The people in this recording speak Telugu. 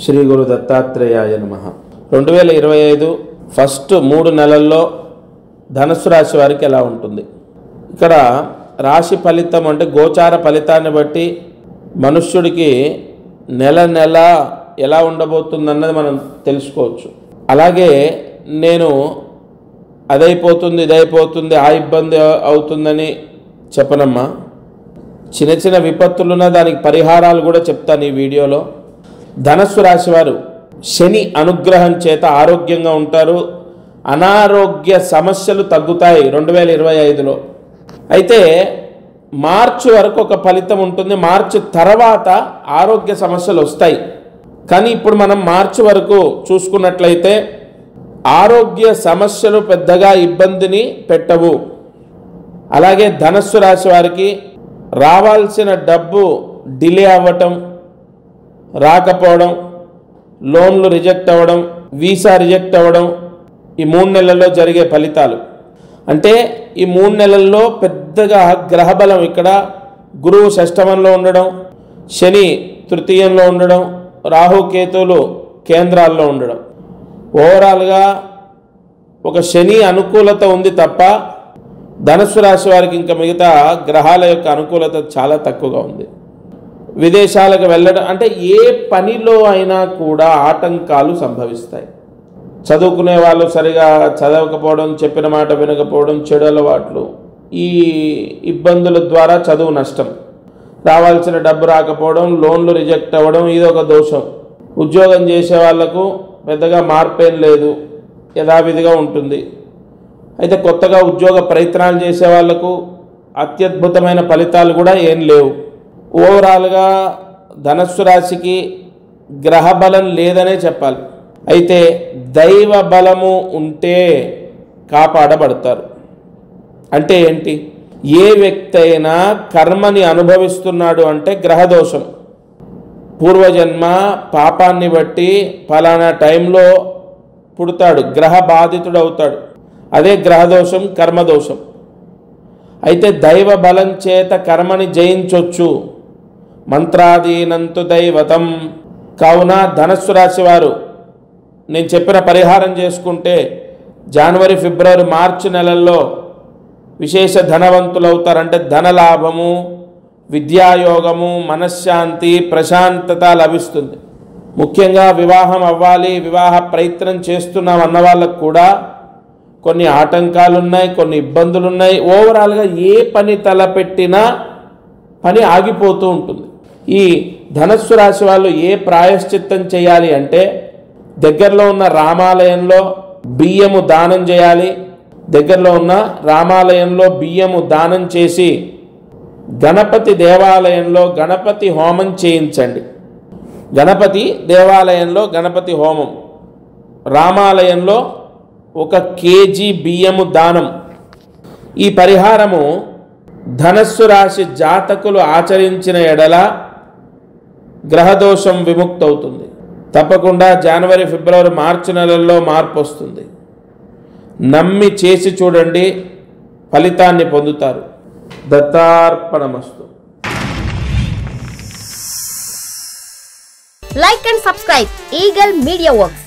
శ్రీ గురు దత్తాత్రేయాయ నమః. 2025 ఫస్ట్ 3 నెలల్లో ధనుస్సు రాశి వారికి ఎలా ఉంటుంది? ఇక్కడ రాశి ఫలితం అంటే గోచార ఫలితాన్ని బట్టి మనుష్యుడికి నెల నెల ఎలా ఉండబోతుందన్నది మనం తెలుసుకోవచ్చు. అలాగే నేను అదైపోతుంది ఇదైపోతుంది ఆ ఇబ్బంది అవుతుందని చెప్పనమ్మా. చిన్న చిన్న విపత్తులున్న దానికి పరిహారాలు కూడా చెప్తాను ఈ వీడియోలో. ధనుస్సు రాశి వారు శని అనుగ్రహం చేత ఆరోగ్యంగా ఉంటారు. అనారోగ్య సమస్యలు తగ్గుతాయి 2025లో. అయితే మార్చి వరకు ఒక ఫలితం ఉంటుంది. మార్చి తర్వాత ఆరోగ్య సమస్యలు వస్తాయి. కానీ ఇప్పుడు మనం మార్చి వరకు చూసుకున్నట్లయితే ఆరోగ్య సమస్యలు పెద్దగా ఇబ్బందిని పెట్టవు. అలాగే ధనుస్సు రాశి వారికి రావాల్సిన డబ్బు డిలే అవ్వటం, రాకపోవడం, లోన్లు రిజెక్ట్ అవ్వడం, వీసా రిజెక్ట్ అవ్వడం ఈ 3 నెలల్లో జరిగే ఫలితాలు. అంటే ఈ 3 నెలల్లో పెద్దగా గ్రహబలం ఇక్కడ గురువు షష్టమంలో ఉండడం, శని తృతీయంలో ఉండడం, రాహుకేతువులు కేంద్రాల్లో ఉండడం, ఓవరాల్గా ఒక శని అనుకూలత ఉంది తప్ప ధనుస్సు రాశి వారికి ఇంకా మిగతా గ్రహాల యొక్క అనుకూలత చాలా తక్కువగా ఉంది. విదేశాలకు వెళ్ళడం అంటే ఏ పనిలో అయినా కూడా ఆటంకాలు సంభవిస్తాయి. చదువుకునే వాళ్ళు సరిగా చదవకపోవడం, చెప్పిన మాట వినకపోవడం, చెడు అలవాట్లు, ఈ ఇబ్బందుల ద్వారా చదువు నష్టం, రావాల్సిన డబ్బు రాకపోవడం, లోన్లు రిజెక్ట్ అవ్వడం ఇదొక దోషం. ఉద్యోగం చేసే వాళ్లకు పెద్దగా మార్పేం లేదు, యథావిధిగా ఉంటుంది. అయితే కొత్తగా ఉద్యోగ ప్రయత్నాలు చేసే వాళ్లకు అత్యద్భుతమైన ఫలితాలు కూడా ఏం లేవు. ఓవరాల్గా ధనుస్సు రాశికి గ్రహ బలం లేదనే చెప్పాలి. అయితే దైవ బలము ఉంటే కాపాడబడతారు. అంటే ఏంటి? ఏ వ్యక్తి అయినా కర్మని అనుభవిస్తున్నాడు అంటే గ్రహదోషం, పూర్వజన్మ పాపాన్ని బట్టి ఫలానా టైంలో పుడతాడు, గ్రహ బాధితుడు అవుతాడు. అదే గ్రహదోషం, కర్మదోషం. అయితే దైవ బలం చేత కర్మని జయించవచ్చు. మంత్రాధీనంతు దైవతం. కావున ధనుస్సు రాశి వారు నేను చెప్పిన పరిహారం చేసుకుంటే జనవరి, ఫిబ్రవరి, మార్చి నెలల్లో విశేష ధనవంతులు అవుతారు. అంటే ధనలాభము, విద్యాయోగము, మనశ్శాంతి, ప్రశాంతత లభిస్తుంది. ముఖ్యంగా వివాహం అవ్వాలి, వివాహ ప్రయత్నం చేస్తున్నాం అన్న వాళ్ళకు కూడా కొన్ని ఆటంకాలు ఉన్నాయి, కొన్ని ఇబ్బందులు ఉన్నాయి. ఓవరాల్గా ఏ పని తలపెట్టినా పని ఆగిపోతూ ఉంటుంది. ఈ ధనుస్సు రాశి వాళ్ళు ఏ ప్రాయశ్చిత్తం చేయాలి అంటే దగ్గరలో ఉన్న రామాలయంలో బియ్యము దానం చేయాలి. దగ్గరలో ఉన్న రామాలయంలో బియ్యము దానం చేసి గణపతి దేవాలయంలో గణపతి హోమం చేయించండి. గణపతి దేవాలయంలో గణపతి హోమం, రామాలయంలో 1 కేజీ బియ్యము దానం. ఈ పరిహారము ధనుస్సు రాశి జాతకులు ఆచరించిన ఎడల గ్రహదోషం విముక్తవుతుంది. తప్పకుండా జనవరి, ఫిబ్రవరి, మార్చి నెలల్లో మార్పు వస్తుంది. నమ్మి చేసి చూడండి, ఫలితాన్ని పొందుతారు. దత్తార్పణమస్తు. Like and subscribe Eagle Media Works.